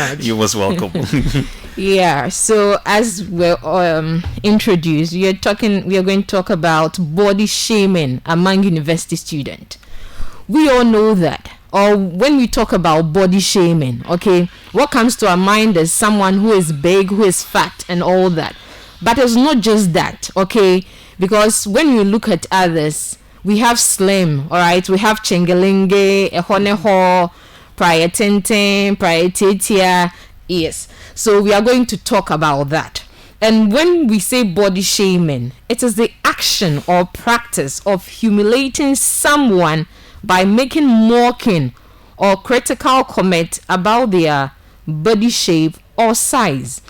much. You was welcome. Yeah, so as we're introduced, we are going to talk about body shaming among university students. We all know that, or when we talk about body shaming, okay, what comes to our mind is someone who is big, who is fat, and all that. But it's not just that, okay, because when you look at others, we have slim, all right, we have chengelenge, ehoneho, prior tenten, prior tetia. Yes, so we are going to talk about that. And when we say body shaming, it is the action or practice of humiliating someone by making mocking or critical comment about their body shape or size.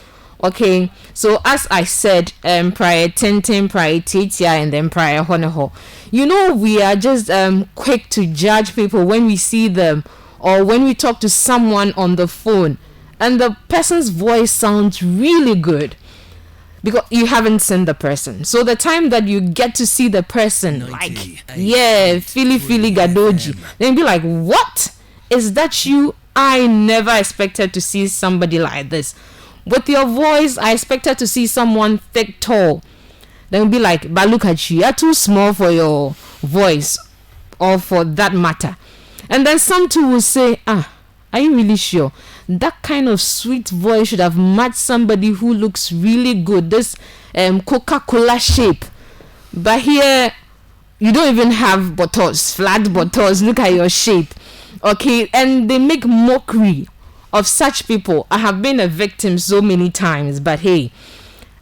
Okay, so as I said, prior tenten, prior tetia, and then prior honeho, you know, we are just quick to judge people when we see them or when we talk to someone on the phone and the person's voice sounds really good because you haven't seen the person. So the time that you get to see the person, like, Philly Gadoji, then be like, what? Is that you? I never expected to see somebody like this. With your voice, I expected to see someone thick, tall. Then be like, but look at you, you're too small for your voice, or for that matter. And then some two will say, are you really sure? That kind of sweet voice should have matched somebody who looks really good. This Coca-Cola shape. But here, you don't even have buttocks, flat buttocks. Look at your shape. Okay, and they make mockery of such people. I have been a victim so many times, but hey,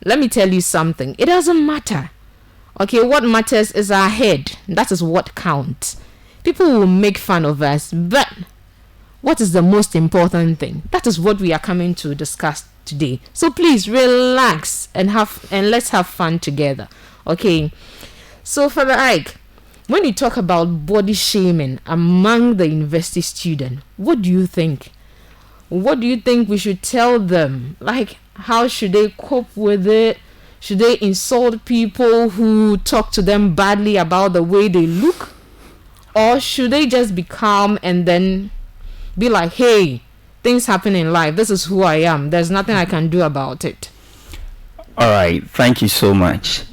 let me tell you something. It doesn't matter. Okay, what matters is our head. That is what counts. People will make fun of us, but what is the most important thing? That is what we are coming to discuss today. So please relax and let's have fun together. Okay. So Father Ike, when you talk about body shaming among the university student, what do you think? What do you think we should tell them? Like, how should they cope with it? Should they insult people who talk to them badly about the way they look? Or should they just be calm and then be like, hey, things happen in life. This is who I am. There's nothing I can do about it. All right. Thank you so much.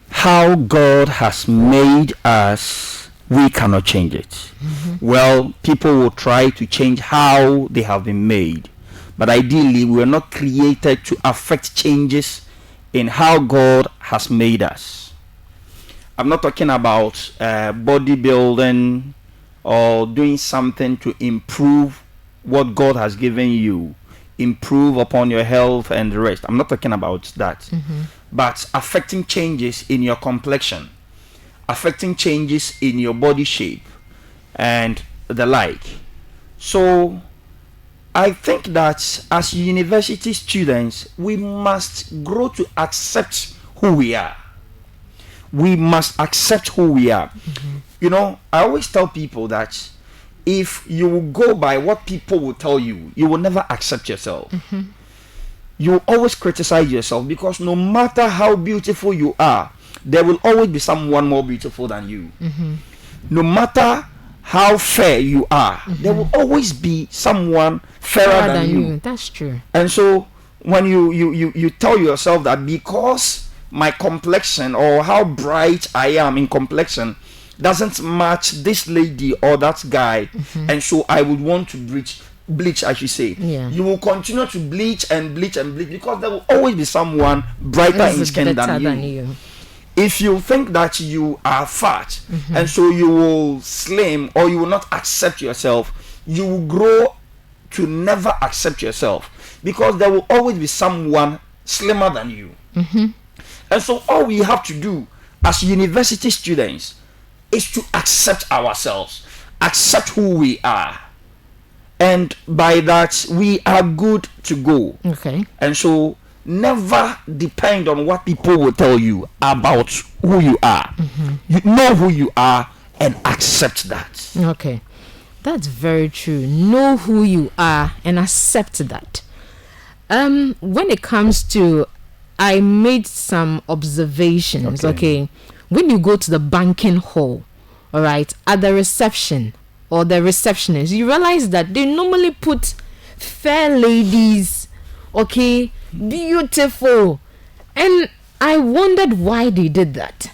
How God has made us, we cannot change it. Mm-hmm. Well, people will try to change how they have been made. But ideally, we are not created to affect changes in how God has made us. I'm not talking about bodybuilding or doing something to improve what God has given you, improve upon your health and the rest. I'm not talking about that. Mm-hmm. But affecting changes in your complexion, affecting changes in your body shape and the like. So I think that as university students, we must grow to accept who we are. We must accept who we are. Mm-hmm. You know, I always tell people that if you will go by what people will tell you, you will never accept yourself. Mm-hmm. You will always criticize yourself, because no matter how beautiful you are, there will always be someone more beautiful than you. Mm-hmm. No matter how fair you are, mm-hmm, there will always be someone fairer than you. That's true. And so when you tell yourself that because my complexion or how bright I am in complexion doesn't match this lady or that guy, mm-hmm, and so I would want to bleach, I should say. Yeah. You will continue to bleach and bleach and bleach, because there will always be someone brighter in skin than you. If you think that you are fat, mm-hmm, and so you will slim or you will not accept yourself, you will grow to never accept yourself, because there will always be someone slimmer than you. Mm-hmm. And so all we have to do as university students is to accept ourselves, accept who we are. And by that, we are good to go. Okay. And so never depend on what people will tell you about who you are. Mm-hmm. You know who you are and accept that. Okay. That's very true. Know who you are and accept that. When it comes to, I made some observations. Okay. When you go to the banking hall, all right, at the reception, or the receptionist, you realize that they normally put fair ladies, okay, beautiful. And I wondered why they did that.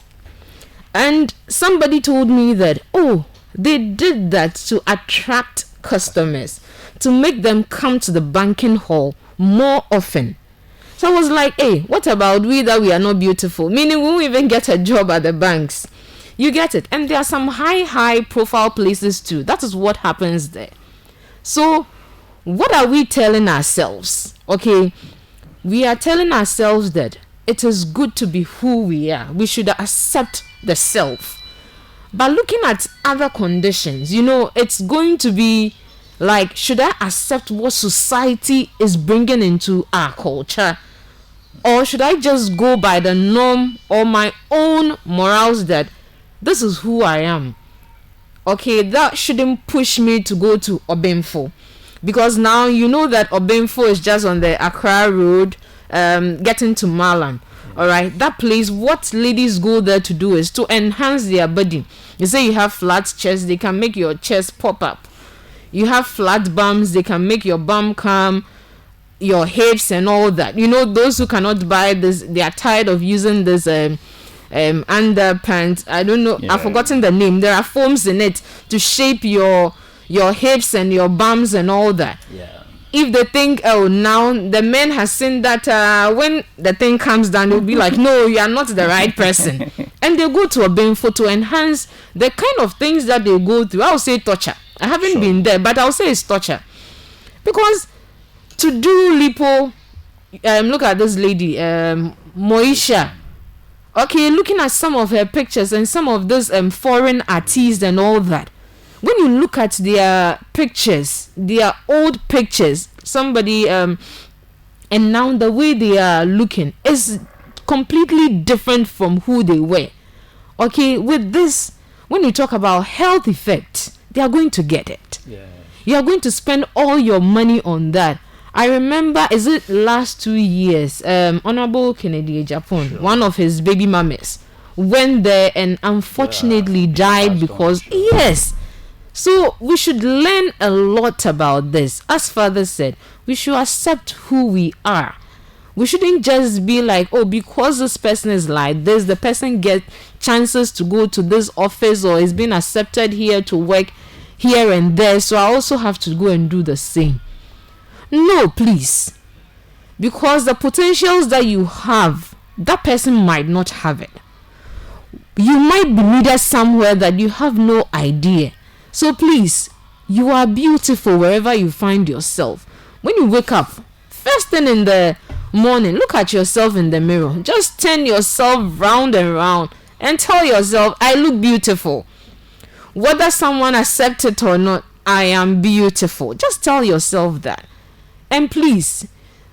And somebody told me that, oh, they did that to attract customers, to make them come to the banking hall more often. So I was like, hey, what about we that we are not beautiful? Meaning we won't even get a job at the banks. You get it? And there are some high profile places too. That is what happens there. So what are we telling ourselves? Okay, we are telling ourselves that it is good to be who we are. We should accept the self. But looking at other conditions, it's going to be like, should I accept what society is bringing into our culture? Or should I just go by the norm or my own morals that this is who I am? Okay, that shouldn't push me to go to Obenfo. Because now you know that Obenfo is just on the Accra Road, getting to Malam. Alright, that place, what ladies go there to do is to enhance their body. You say you have flat chest, they can make your chest pop up. You have flat bums, they can make your bum come, your hips and all that. Those who cannot buy this, they are tired of using this underpants. I don't know, I've forgotten the name. There are foams in it to shape your hips and your bums and all that. If they think, oh, now the men has seen that, when the thing comes down, they'll be like, no, you are not the right person. And they go to a Benfo to enhance the kind of things that they go through. I'll say torture. I haven't been there, but I'll say it's torture. Because to do lipo, look at this lady, Moisha. Okay, looking at some of her pictures and some of those foreign artists and all that. When you look at their pictures, their old pictures, somebody, and now the way they are looking is completely different from who they were. Okay, with this, when you talk about health effects, they are going to get it. You are going to spend all your money on that. I remember, is it last 2 years, Honorable Kennedy Japan, one of his baby mamas, went there and unfortunately died because, yes. So we should learn a lot about this. As Father said, we should accept who we are. We shouldn't just be like, oh, because this person is like this, the person gets chances to go to this office or is being accepted here to work here and there, so I also have to go and do the same. No, please. Because the potentials that you have, that person might not have it. You might be needed somewhere that you have no idea. So please, you are beautiful wherever you find yourself. When you wake up, first thing in the morning, look at yourself in the mirror. Just turn yourself round and round and tell yourself, I look beautiful. Whether someone accepts it or not, I am beautiful. Just tell yourself that. And please,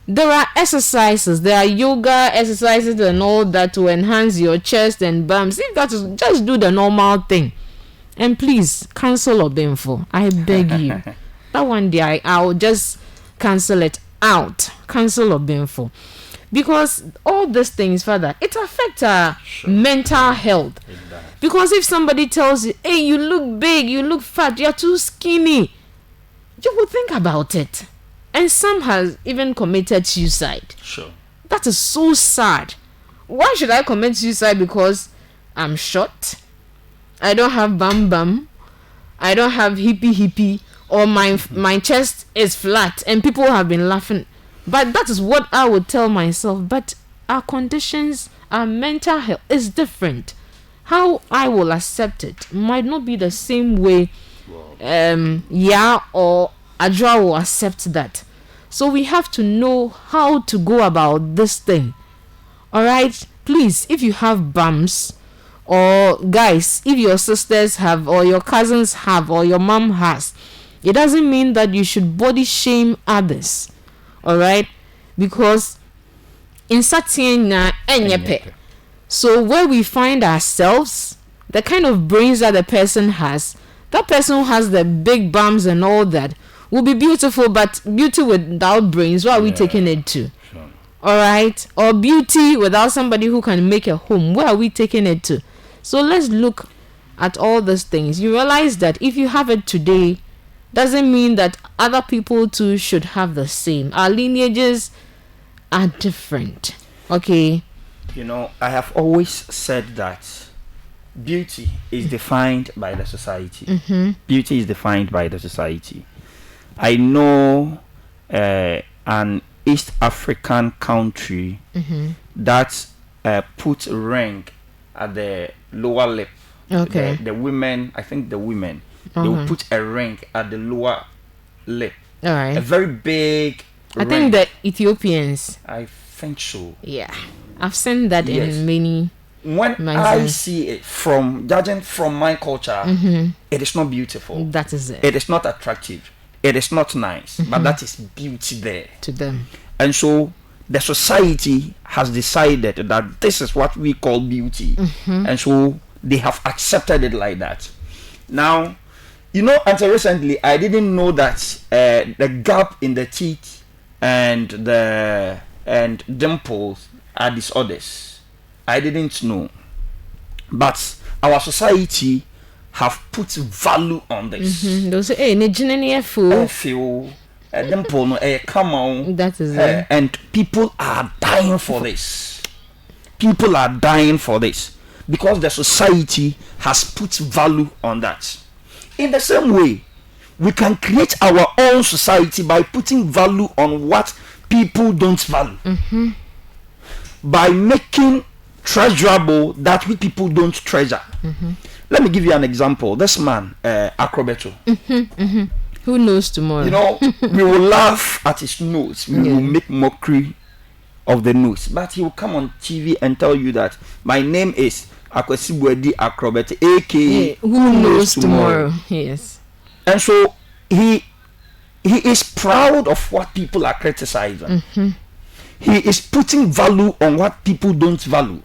there are exercises, there are yoga exercises and all that to enhance your chest and bums. If that is, just do the normal thing. And please, cancel Obenfo. I beg you. That one day, I'll just cancel it out. Cancel Obenfo. Because all these things, Father, it affects our mental health. Because if somebody tells you, hey, you look big, you look fat, you're too skinny, you will think about it. And some has even committed suicide. That is so sad. Why should I commit suicide? Because I'm short, I don't have bum, I don't have hippie, or my chest is flat, and people have been laughing. But that is what I would tell myself. But our conditions, our mental health is different. How I will accept it might not be the same way or Adra will accept that. So we have to know how to go about this thing. Alright, please, if you have bumps, or guys, if your sisters have, or your cousins have, or your mom has, it doesn't mean that you should body shame others. Alright, because in certain enyepe. So where we find ourselves, the kind of brains that the person has, that person who has the big bums and all that will be beautiful, but beauty without brains, where are we taking it to? Alright, or beauty without somebody who can make a home, where are we taking it to? So let's look at all these things, you realize that if you have it today, doesn't mean that other people too should have the same. Our lineages are different. Okay. You know, I have always said that beauty is defined by the society. Beauty is defined by the society. I know an East African country that put ring at the lower lip. Okay. The women, I think the women, they will put a ring at the lower lip. All right. A very big I ring. think the Ethiopians. I think so. Yeah. I've seen that Yes. in many. When I see it, from judging from my culture, it is not beautiful. That is it. It is not attractive. It is not nice. But that is beauty there. To them. And so the society has decided that this is what we call beauty. And so they have accepted it like that. Now, you know, until recently, I didn't know that the gap in the teeth and dimples are disorders. I didn't know. But our society have put value on this. Those say, hey, ne fool. Feel dimple no come on. That is it. And people are dying for this. People are dying for this because the society has put value on that. In the same way, we can create our own society by putting value on what people don't value. By making treasurable that we people don't treasure. Let me give you an example. This man, Acrobato. Who knows tomorrow? You know, we will laugh at his nose. We will make mockery of the nose. But he will come on TV and tell you that my name is Akwesibwedi Acrobat, aka who knows tomorrow. Yes. And so he is proud of what people are criticizing. He is putting value on what people don't value.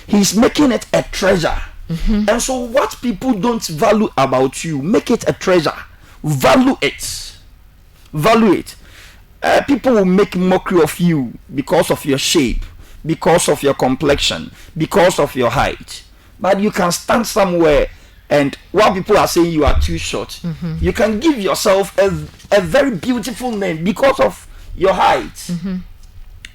He's making it a treasure. And so what people don't value about you, make it a treasure. Value it. Value it. People will make mockery of you because of your shape, because of your complexion, because of your height. But you can stand somewhere, and while people are saying you are too short, you can give yourself a very beautiful name because of your height,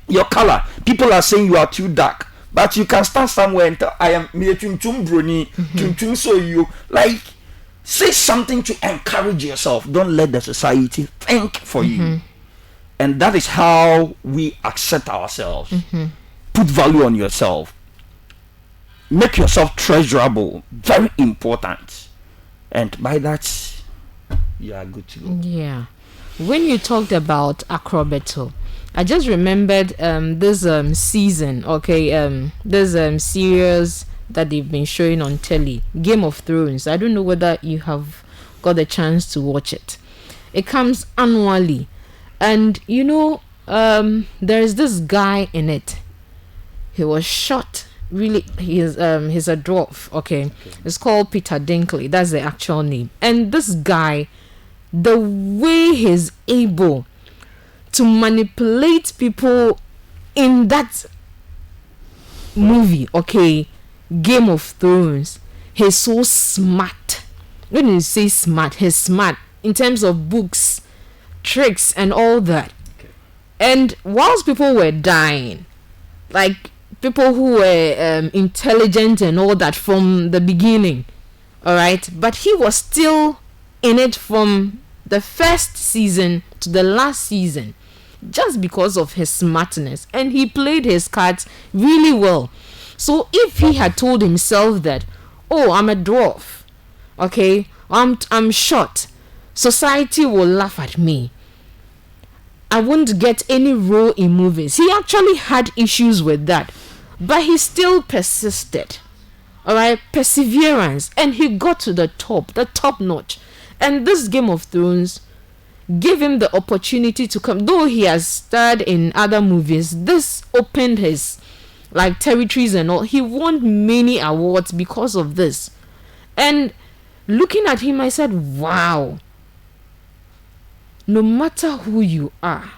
your color. People are saying you are too dark, but you can stand somewhere and tell, I am brony, so you like. Say something to encourage yourself. Don't let the society think for you. And that is how we accept ourselves. Put value on yourself. Make yourself treasurable. Very important. And by that, you are good to go. Yeah. When you talked about Acrobato, I just remembered this season, okay, this series that they've been showing on telly, Game of Thrones. I don't know whether you have got the chance to watch it. It comes annually, and you know, there is this guy in it. He was shot. Really, he's a dwarf. Okay, it's called Peter Dinkley. That's the actual name. And this guy, the way he's able to manipulate people in that movie, okay, Game of Thrones, he's so smart. When you say smart, he's smart in terms of books, tricks, and all that. And whilst people were dying, like people who were intelligent and all that from the beginning, all right, but he was still in it from the first season to the last season, just because of his smartness, and he played his cards really well. So if he had told himself that, oh, I'm a dwarf, okay, I'm short, society will laugh at me, I won't get any role in movies. He actually had issues with that, but he still persisted. All right, perseverance, and he got to the top notch. And this Game of Thrones gave him the opportunity to come. Though he has starred in other movies, this opened his like territories and all. He won many awards because of this. And looking at him, I said, wow. No matter who you are,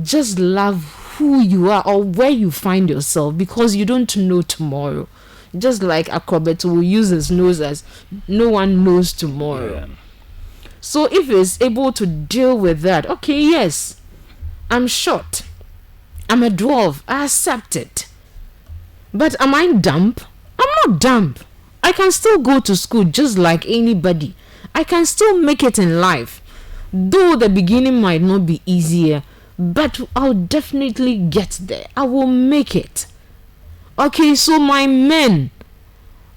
just love who you are or where you find yourself, because you don't know tomorrow. just like acrobat will use his nose as no one knows tomorrow. Yeah. So if he's able to deal with that, okay, yes, I'm short, I'm a dwarf, I accept it. But am I dumb? I'm not dumb. I can still go to school just like anybody. I can still make it in life. Though the beginning might not be easier, but I'll definitely get there. I will make it. Okay, so my men,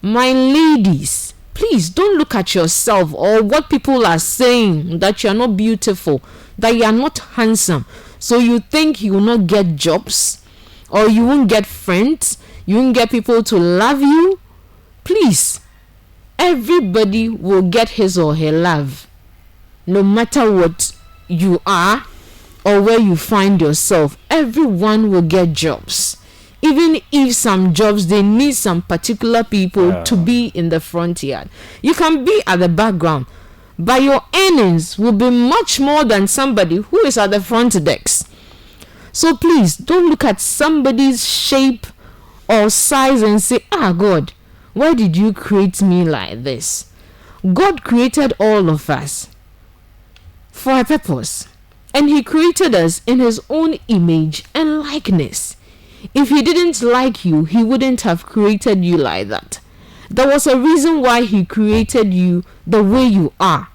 my ladies, please don't look at yourself or what people are saying, that you are not beautiful, that you are not handsome. So you think you will not get jobs, or you won't get friends, you won't get people to love you. Please, everybody will get his or her love, no matter what you are or where you find yourself. Everyone will get jobs. Even if some jobs, they need some particular people to be in the front yard. You can be at the background, but your earnings will be much more than somebody who is at the front desk. So please, don't look at somebody's shape or size and say, God, why did you create me like this? God created all of us for a purpose, and he created us in his own image and likeness. If he didn't like you, he wouldn't have created you like that. There was a reason why he created you the way you are,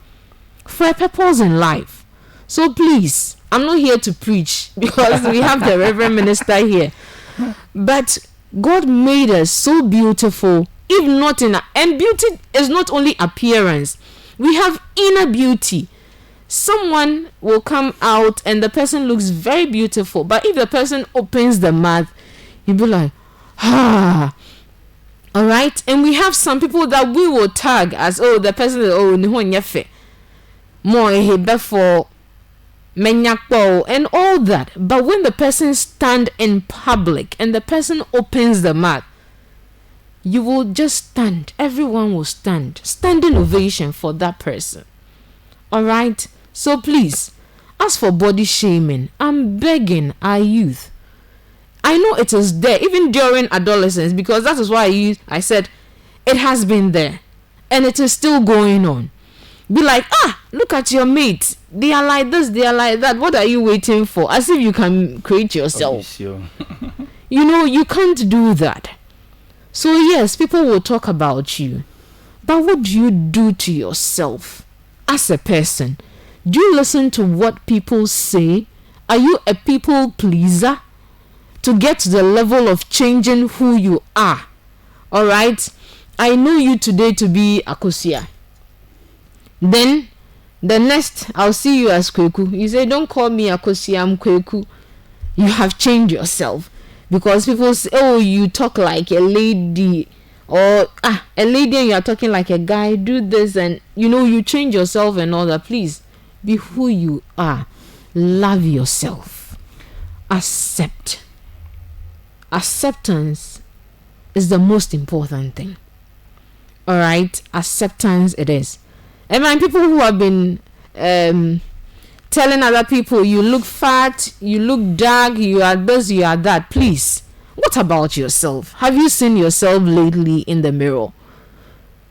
for a purpose in life. So please, I'm not here to preach because we have the Reverend Minister here, but God made us so beautiful. If not and beauty is not only appearance. We have inner beauty. Someone will come out and the person looks very beautiful, but if the person opens the mouth, you'll be like, all right. And we have some people that we will tag as, the person is more for menyakpo and all that. But when the person stand in public and the person opens the mouth, you will just stand. Everyone will stand. Standing ovation for that person. All right. So please, as for body shaming, I'm begging our youth. I know it is there even during adolescence, because that is why I said it has been there and it is still going on. Be like, look at your mates. They are like this, they are like that. What are you waiting for? As if you can create yourself. You can't do that. So yes, people will talk about you, but what do you do to yourself as a person? Do you listen to what people say? Are you a people pleaser to get to the level of changing who you are? All right, I know you today to be Akosia. Then the next, I'll see you as Kweku. You say, don't call me Akosia, I'm Kweku. You have changed yourself. Because people say, you talk like a lady, or a lady and you are talking like a guy, do this, and you change yourself and all that. Please be who you are. Love yourself. Accept. Acceptance is the most important thing. All right, acceptance it is. And my people who have been telling other people, you look fat, you look dark, you are this, you are that. Please, what about yourself? Have you seen yourself lately in the mirror?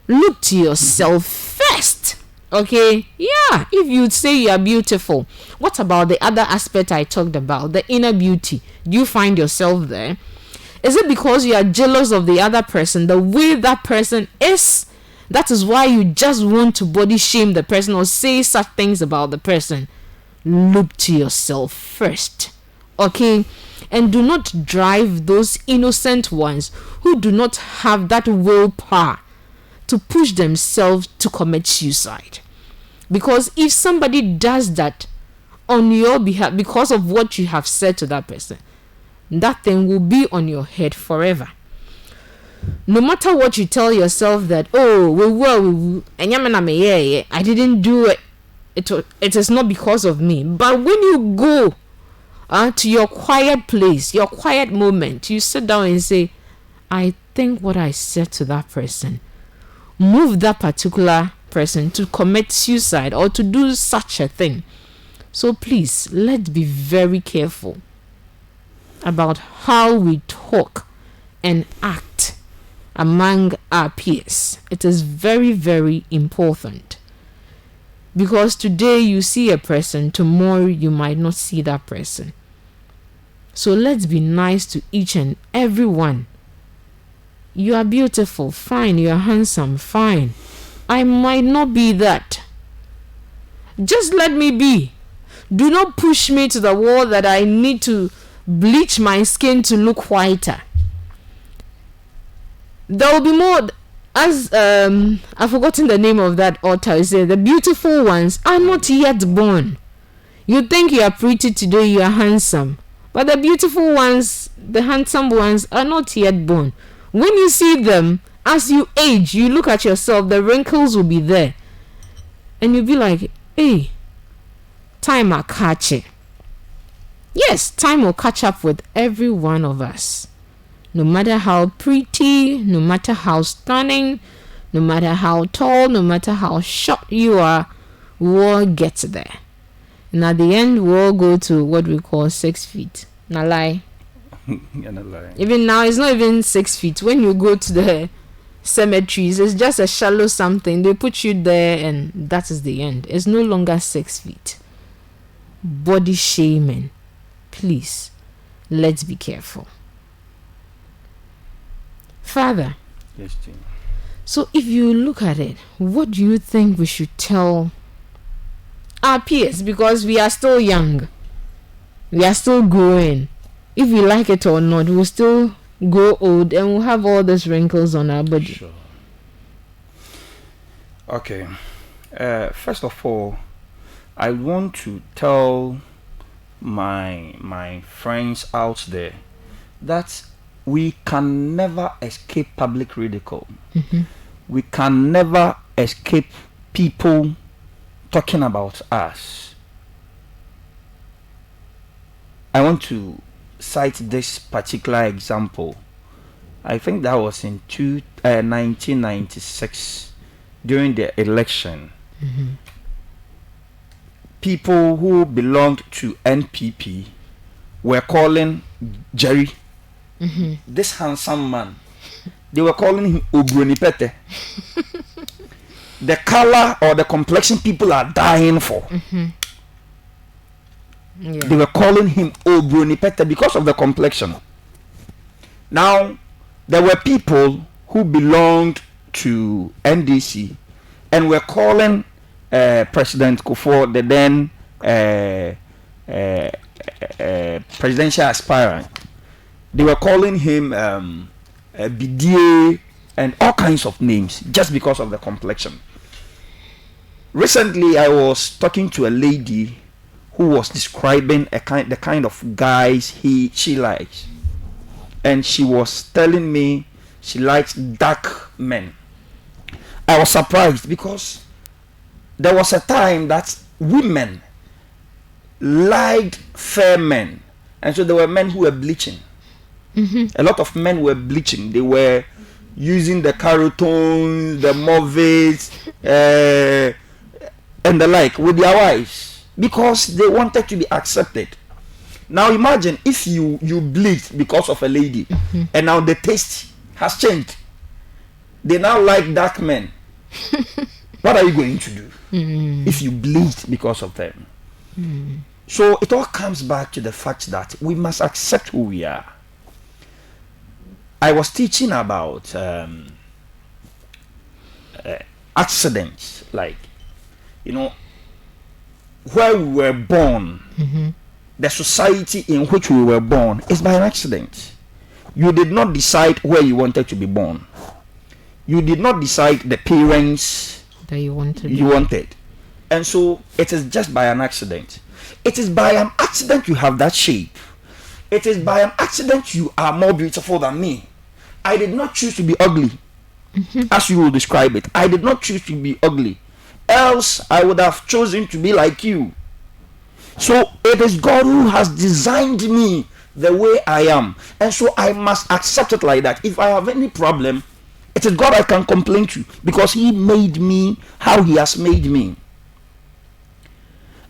Look to yourself first. Okay? Yeah, if you say you are beautiful, what about the other aspect I talked about, the inner beauty? Do you find yourself there? Is it because you are jealous of the other person, the way that person is? That is why you just want to body shame the person or say such things about the person. Look to yourself first, okay? And do not drive those innocent ones who do not have that willpower to push themselves to commit suicide. Because if somebody does that on your behalf because of what you have said to that person, that thing will be on your head forever. No matter what you tell yourself that, I didn't do it. It is not because of me. But when you go to your quiet place, your quiet moment, you sit down and say, I think what I said to that person moved that particular person to commit suicide or to do such a thing. So please, let's be very careful about how we talk and act among our peers. It is very, very important. Because today you see a person, tomorrow you might not see that person. So let's be nice to each and every one. You are beautiful, fine. You are handsome, fine. I might not be that. Just let me be. Do not push me to the wall that I need to bleach my skin to look whiter. There will be more. As I've forgotten the name of that author. He said the beautiful ones are not yet born. You think you are pretty today, you are handsome, but the beautiful ones, the handsome ones, are not yet born. When you see them, as you age, you look at yourself, the wrinkles will be there, and you'll be like, hey, time will catch it. Yes, time will catch up with every one of us. No matter how pretty, no matter how stunning, no matter how tall, no matter how short you are, we all get there. And at the end, we all go to what we call 6 feet. Na lie. Even now, it's not even 6 feet. When you go to the cemeteries, it's just a shallow something. They put you there and that is the end. It's no longer 6 feet. Body shaming. Please, let's be careful. Father, yes, Tim. So if you look at it, what do you think we should tell our peers? Because we are still young, we are still growing. If we like it or not, we'll still grow old and we'll have all these wrinkles on our body. Sure. Okay. First of all, I want to tell my friends out there that we can never escape public ridicule. Mm-hmm. We can never escape people talking about us. I want to cite this particular example. I think that was in 1996 during the election. Mm-hmm. People who belonged to NPP were calling Jerry, Mm-hmm. this handsome man, they were calling him Obronipete. The color or the complexion people are dying for. Mm-hmm. Yeah. They were calling him Obronipete because of the complexion. Now, there were people who belonged to NDC and were calling President Kufuor, the then presidential aspirant. They were calling him Bidie and all kinds of names just because of the complexion. Recently, I was talking to a lady who was describing the kind of guys she likes, and she was telling me she likes dark men. I was surprised because there was a time that women liked fair men, and so there were men who were bleaching. Mm-hmm. A lot of men were bleaching. They were using the carotones, the Movies, and the like with their wives because they wanted to be accepted. Now imagine if you bleach because of a lady, mm-hmm. and now the taste has changed. They now like dark men. What are you going to do if you bleach because of them? So it all comes back to the fact that we must accept who we are. I was teaching about accidents, like, where we were born, the society in which we were born is by an accident. You did not decide where you wanted to be born. You did not decide the parents that you wanted. And so it is just by an accident. It is by an accident you have that shape. It is by an accident you are more beautiful than me. I did not choose to be ugly, as you will describe it. I did not choose to be ugly. Else, I would have chosen to be like you. So, it is God who has designed me the way I am. And so, I must accept it like that. If I have any problem, it is God I can complain to, because He made me how He has made me.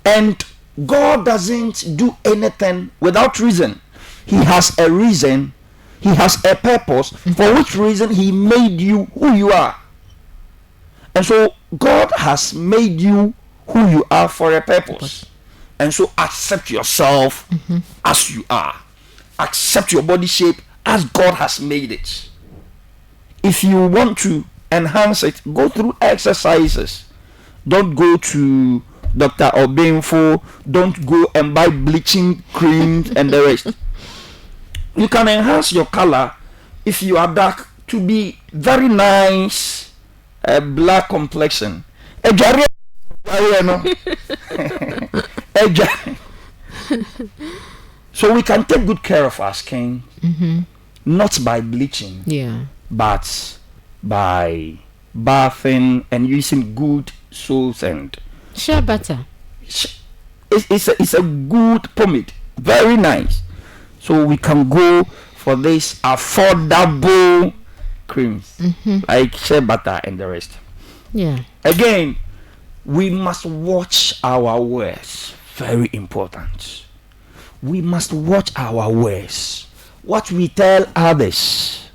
And God doesn't do anything without reason. He has a reason He has a purpose for which reason he made you who you are. And so God has made you who you are for a purpose. And so accept yourself as you are. Accept your body shape as God has made it. If you want to enhance it, go through exercises. Don't go to Dr. Obinfo. Don't go and buy bleaching creams and the rest. You can enhance your color if you are dark to be very nice, black complexion. So we can take good care of our skin, not by bleaching, but by bathing and using good soaps and shea butter. It's a good pomade, very nice. So we can go for this affordable creams like shea butter and the rest. Again, we must watch our words. Very important. We must watch our words. What we tell others.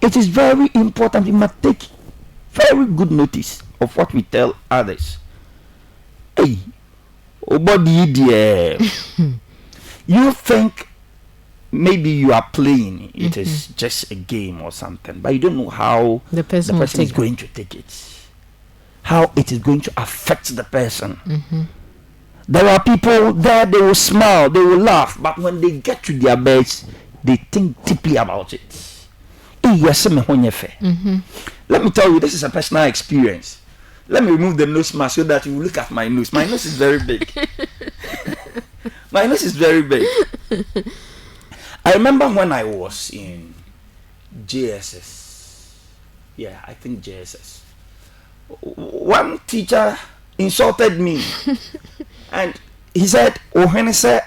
It is very important. We must take very good notice of what we tell others. Hey, obody dear. You think maybe you are playing, it is just a game or something, but you don't know how the person is going to take it. How it is going to affect the person. There are people there, they will smile, they will laugh, but when they get to their beds, they think deeply about it. Let me tell you, this is a personal experience. Let me remove the nose mask so that you look at my nose. My nose is very big. My nose is very big. I remember when I was in JSS. Yeah, I think JSS. One teacher insulted me. And he said, "Oh, when he said,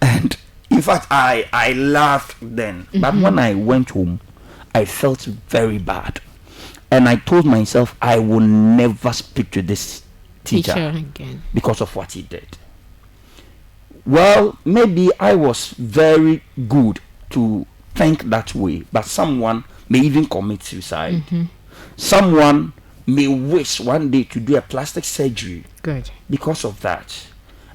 and in fact, I laughed then. But when I went home, I felt very bad. And I told myself I will never speak to this teacher again because of what he did. Well, maybe I was very good to think that way, but someone may even commit suicide. Someone may wish one day to do a plastic surgery because of that.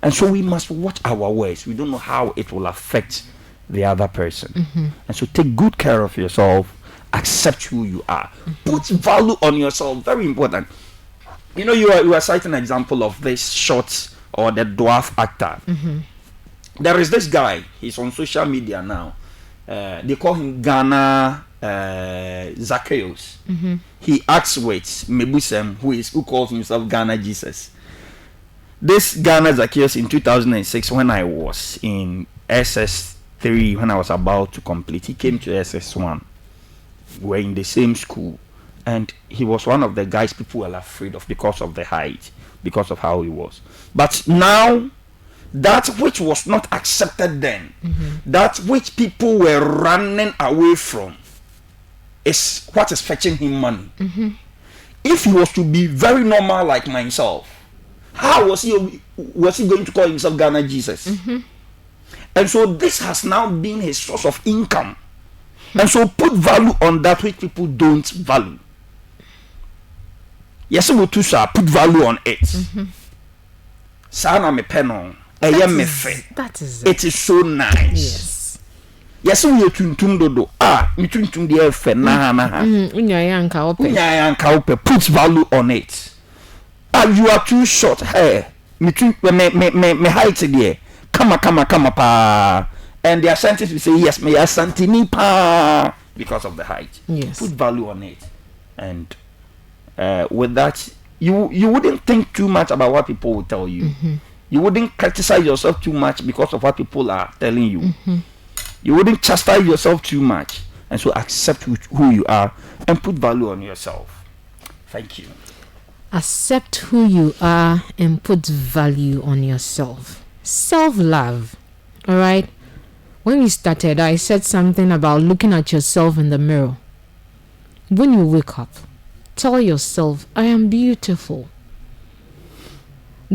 And so we must watch our words. We don't know how it will affect the other person. And so take good care of yourself. Accept who you are. Put value on yourself. Very important. You know, you are citing an example of this short or the dwarf actor. There is this guy. He's on social media now. They call him Ghana Zacchaeus. He acts with Mebusem, who calls himself Ghana Jesus. This Ghana Zacchaeus in 2006, when I was in SS3, when I was about to complete, he came to SS1. We were in the same school, and he was one of the guys people were afraid of because of the height, because of how he was. But now, that which was not accepted then, that which people were running away from, is what is fetching him money. If he was to be very normal like myself, how was he going to call himself Ghana Jesus? And so this has now been his source of income. And so put value on that which people don't value. Yes, we too shall put value on it. Sana me penon. That is it. It is so nice. Yes, we tuntum dodo. Me tuntum the efe na. Unya yanka ope. Put value on it. You are too short. Hey, me height there. Kama pa. And the scientists will say yes, me santini pa because of the height. Put value on it, and with that, you wouldn't think too much about what people will tell you. You wouldn't criticize yourself too much because of what people are telling you. You wouldn't chastise yourself too much, and so accept who you are and put value on yourself. Thank you. Accept who you are and put value on yourself. Self-love. All right. When we started, I said something about looking at yourself in the mirror. When you wake up, tell yourself, I am beautiful.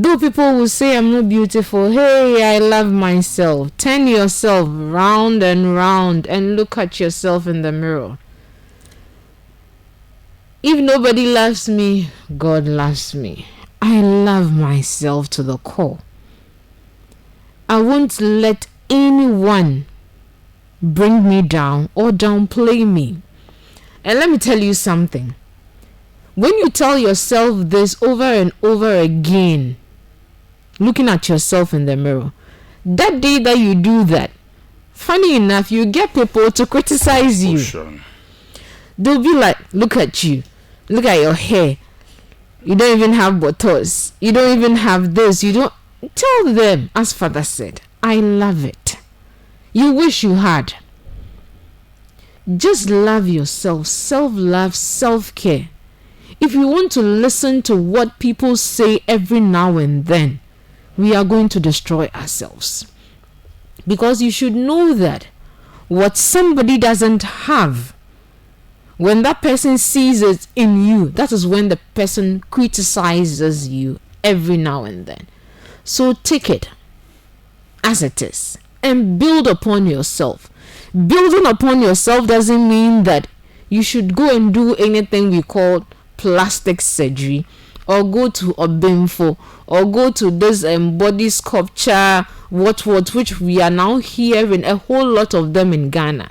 Though people will say I'm not beautiful, hey, I love myself. Turn yourself round and round and look at yourself in the mirror. If nobody loves me, God loves me. I love myself to the core. I won't let anyone bring me down or downplay me. And let me tell you something. When you tell yourself this over and over again, looking at yourself in the mirror, that day that you do that, funny enough, you get people to criticize you. Sure. They'll be like, look at you. Look at your hair. You don't even have bottles. You don't even have this. You don't. Tell them, as Father said, I love it. You wish you had. Just love yourself. Self-love, self-care. If you want to listen to what people say every now and then, we are going to destroy ourselves. Because you should know that what somebody doesn't have, when that person sees it in you, that is when the person criticizes you every now and then. So take it as it is and build upon yourself. Building upon yourself doesn't mean that you should go and do anything we call plastic surgery, or go to Obimfo, or go to this body sculpture, which we are now hearing a whole lot of them in Ghana.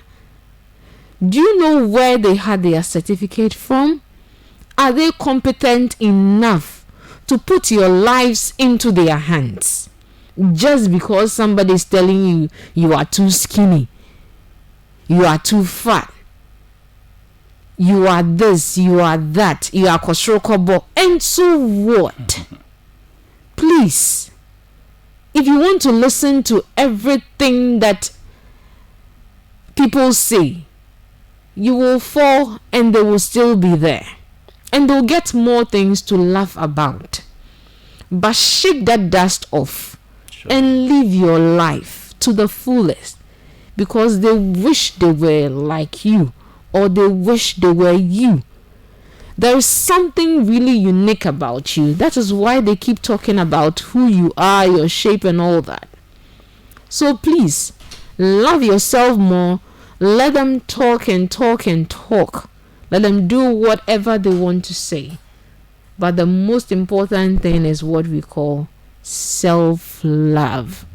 Do you know where they had their certificate from? Are they competent enough to put your lives into their hands? Just because somebody is telling you you are too skinny, you are too fat, you are this, you are that, you are kosrokobo, and so what? Please, if you want to listen to everything that people say, you will fall and they will still be there. And they'll get more things to laugh about. But shake that dust off. Sure. And live your life to the fullest. Because they wish they were like you, or they wish they were you. There is something really unique about you. That is why they keep talking about who you are, your shape and all that. So please, love yourself more. Let them talk and talk and talk. Let them do whatever they want to say. But the most important thing is what we call self-love.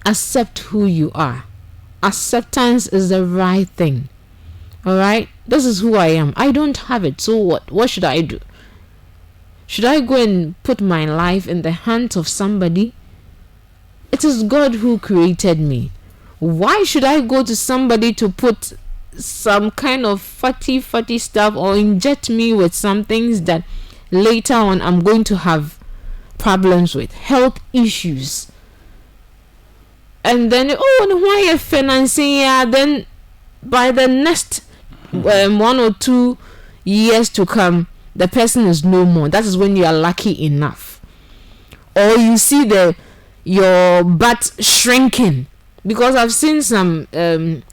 Accept who you are. Acceptance is the right thing. Alright? This is who I am. I don't have it. So what? What should I do? Should I go and put my life in the hands of somebody? It is God who created me. Why should I go to somebody to put some kind of fatty stuff or inject me with some things that later on I'm going to have problems with, health issues? And then, why are financing? Then by the next 1 or 2 years to come, the person is no more. That is when you are lucky enough. Or you see your butt shrinking. Because I've seen some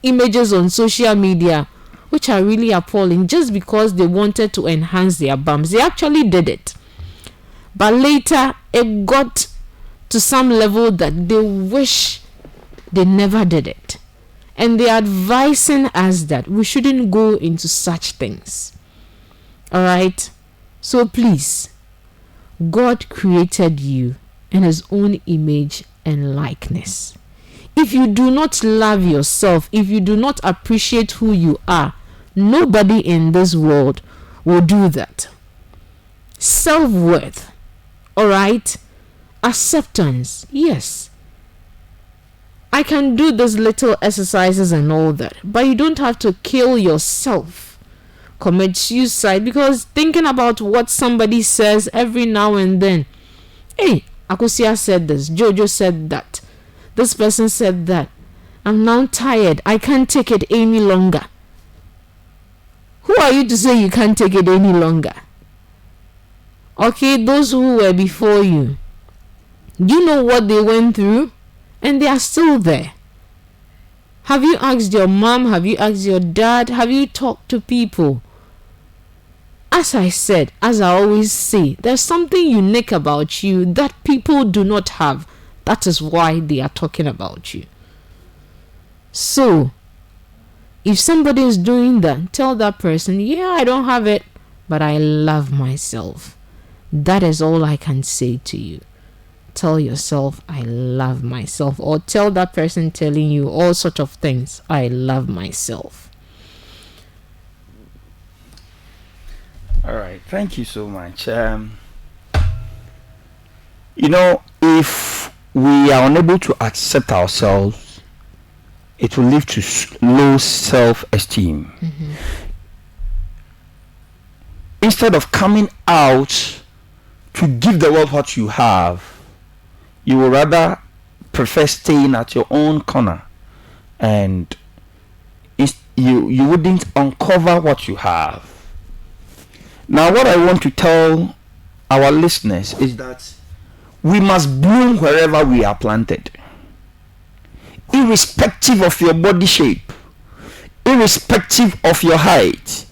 images on social media which are really appalling, just because they wanted to enhance their bumps. They actually did it. But later, it got to some level that they wish they never did it. And they're advising us that we shouldn't go into such things. Alright? So please, God created you in His own image and likeness. If you do not love yourself, if you do not appreciate who you are, nobody in this world will do that. Self-worth, alright? Acceptance, yes. I can do these little exercises and all that, but you don't have to kill yourself, commit suicide, because thinking about what somebody says every now and then. Hey, Akosia said this, Jojo said that. This person said that. I'm now tired. I can't take it any longer. Who are you to say you can't take it any longer? Okay, those who were before you. Do you know what they went through? And they are still there. Have you asked your mom? Have you asked your dad? Have you talked to people? as I said, as I always say, there's something unique about you that people do not have. That is why they are talking about you. So, if somebody is doing that, tell that person, yeah, I don't have it, but I love myself. That is all I can say to you. Tell yourself, I love myself. Or tell that person telling you all sorts of things, I love myself. All right. Thank you so much. If we are unable to accept ourselves, it will lead to low self-esteem. Instead of coming out to give the world what you have, you will rather prefer staying at your own corner, and you wouldn't uncover what you have. Now, what I want to tell our listeners is that we must bloom wherever we are planted, irrespective of your body shape, irrespective of your height,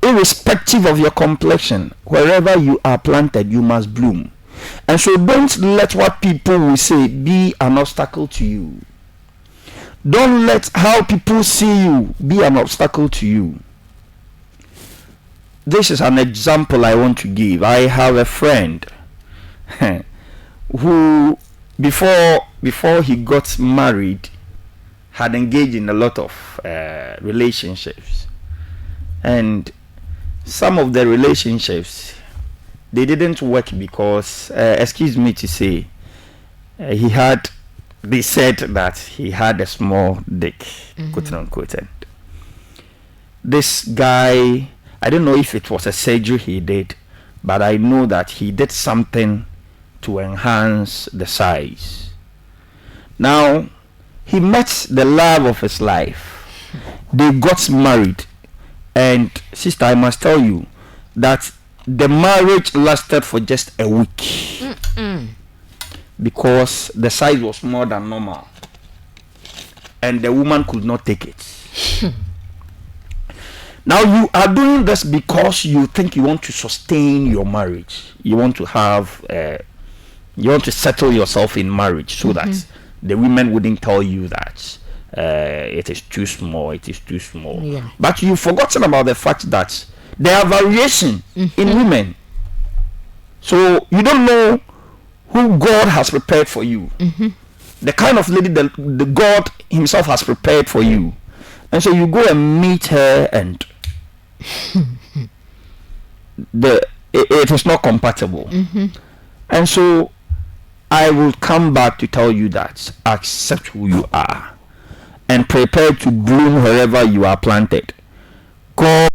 irrespective of your complexion. Wherever you are planted, you must bloom. And so don't let what people will say be an obstacle to you. Don't let how people see you be an obstacle to you. This is an example I want to give. I have a friend who before he got married had engaged in a lot of relationships, and some of the relationships, they didn't work because excuse me to say, they said that he had a small dick, quote unquote. And this guy, I don't know if it was a surgery he did, but I know that he did something to enhance the size. Now, he met the love of his life. They got married. And sister, I must tell you that the marriage lasted for just a week. Because the size was more than normal. And the woman could not take it. Now, you are doing this because you think you want to sustain your marriage. You want to have, you want to settle yourself in marriage so that the women wouldn't tell you that it is too small, it is too small. Yeah. But you've forgotten about the fact that there are variation in women. So you don't know who God has prepared for you. The kind of lady that the God himself has prepared for you. And so you go and meet her, and it is not compatible. And so I will come back to tell you that accept who you are and prepare to bloom wherever you are planted. God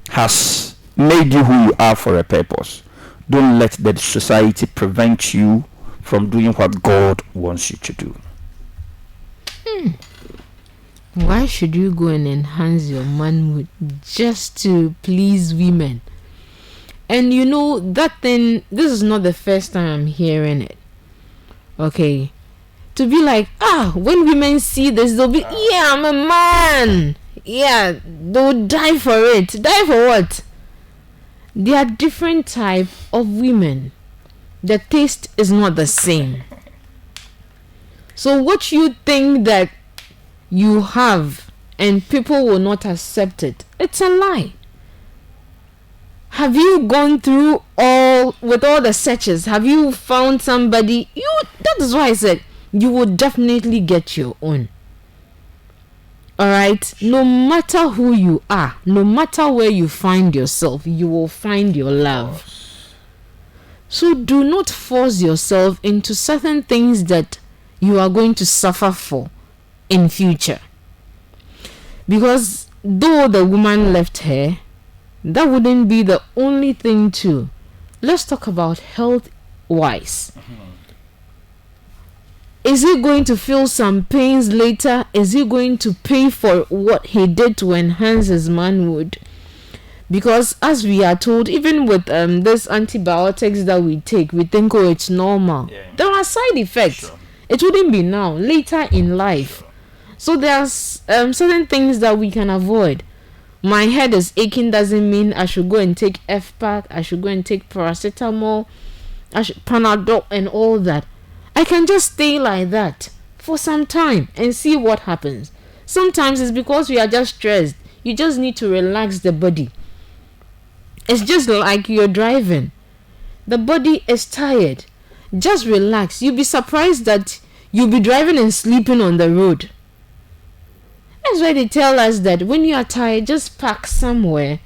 has made you who you are for a purpose. Don't let the society prevent you from doing what God wants you to do. Why should you go and enhance your manhood just to please women? And you know that thing, this is not the first time I'm hearing it. Okay. To be like, when women see this, they'll be, yeah, I'm a man. Yeah, they'll die for it. Die for what? There are different type of women. The taste is not the same. So what you think that you have and people will not accept it, it's a lie. Have you gone through all the searches? Have you found somebody? That is why I said you will definitely get your own. Alright, no matter who you are, no matter where you find yourself, you will find your love. So do not force yourself into certain things that you are going to suffer for in future. Because though the woman left her, that wouldn't be the only thing too. Let's talk about health wise. Is he going to feel some pains later? Is he going to pay for what he did to enhance his manhood? Because as we are told, even with this antibiotics that we take, we think, it's normal. Yeah. There are side effects. Sure. It wouldn't be now, later in life. Sure. So there's certain things that we can avoid. My head is aching doesn't mean I should go and take F-Pack, I should go and take paracetamol, Panadol and all that. I can just stay like that for some time and see what happens. Sometimes it's because we are just stressed. You just need to relax the body. It's just like you're driving. The body is tired. Just relax. You'll be surprised that you'll be driving and sleeping on the road. That's why they tell us that when you are tired, just park somewhere